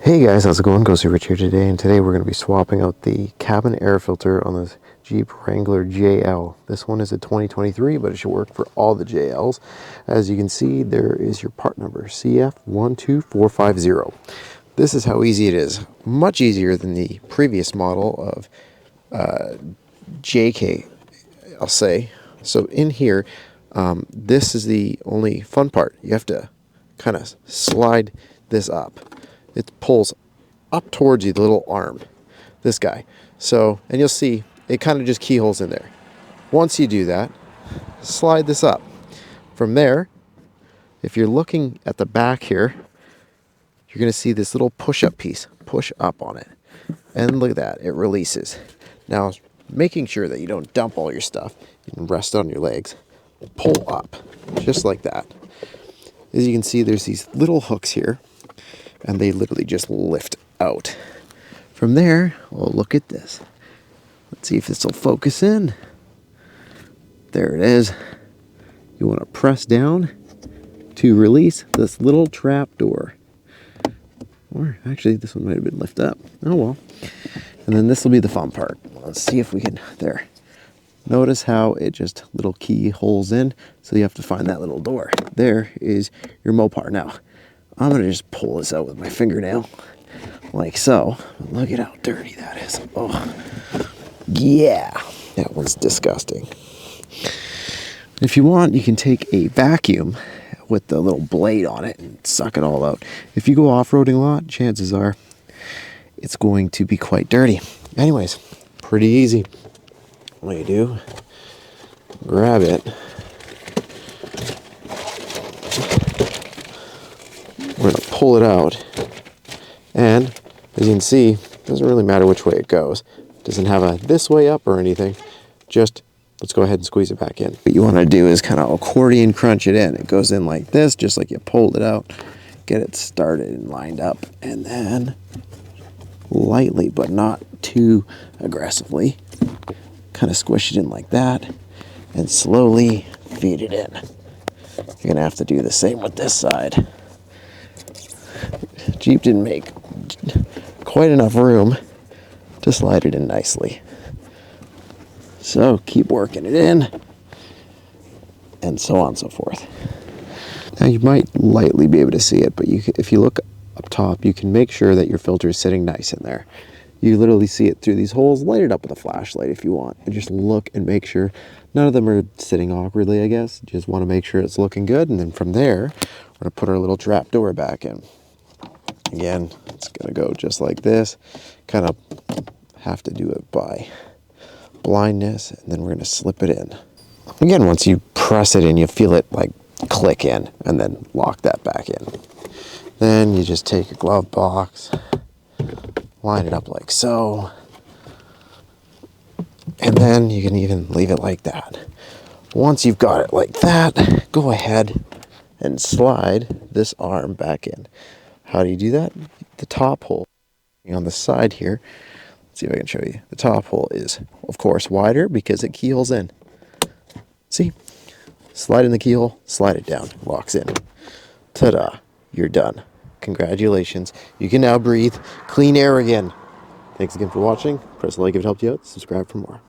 Hey guys, how's it going? Ghosty Rich here today, and today we're going to be swapping out the cabin air filter on this Jeep Wrangler JL. This one is a 2023, but it should work for all the JLs. As you can see, there is your part number, CF12450. This is how easy it is. Much easier than the previous model of JK, I'll say. So in here, this is the only fun part. You have to kind of slide this up. It pulls up towards you, the little arm, this guy. So, and you'll see it kind of just keyholes in there. Once you do that, slide this up. From there, if you're looking at the back here, you're going to see this little push-up piece. Push up on it. And look at that, it releases. Now, making sure that you don't dump all your stuff, you can rest on your legs. Pull up, just like that. As you can see, there's these little hooks here, and they literally just lift out. From there, well, look at this. Let's see if this will focus in. There it is. You want to press down to release this little trap door. Or actually, this one might have been lifted up. Oh well. And then this will be the fun part. Let's see if we can, there. Notice how it just little key holes in, so you have to find that little door. There is your Mopar. Now, I'm going to just pull this out with my fingernail, like so. Look at how dirty that is. Oh, yeah, that one's disgusting. If you want, you can take a vacuum with the little blade on it and suck it all out. If you go off-roading a lot, chances are it's going to be quite dirty. Anyways, pretty easy. What you do, grab it. We're going to pull it out, and as you can see, it doesn't really matter which way it goes. It doesn't have a this way up or anything. Just let's go ahead and squeeze it back in. What you want to do is kind of accordion crunch it in. It goes in like this, just like you pulled it out. Get it started and lined up, and then lightly, but not too aggressively, kind of squish it in like that, and slowly feed it in. You're going to have to do the same with this side. Jeep didn't make quite enough room to slide it in nicely. So keep working it in, and so on and so forth. Now you might lightly be able to see it, but if you look up top, you can make sure that your filter is sitting nice in there. You literally see it through these holes. Light it up with a flashlight if you want, and just look and make sure none of them are sitting awkwardly, I guess. Just want to make sure it's looking good, and then from there, we're going to put our little trap door back in. Again, it's going to go just like this. Kind of have to do it by blindness, and then we're going to slip it in. Again, once you press it in, you feel it like click in, and then lock that back in. Then you just take your glove box, line it up like so, and then you can even leave it like that. Once you've got it like that, go ahead and slide this arm back in. How do you do that? The top hole on the side here. Let's see if I can show you. The top hole is, of course, wider because it keyholes in. See? Slide in the keyhole, slide it down, locks in. Ta-da! You're done. Congratulations. You can now breathe clean air again. Thanks again for watching. Press like if it helped you out. Subscribe for more.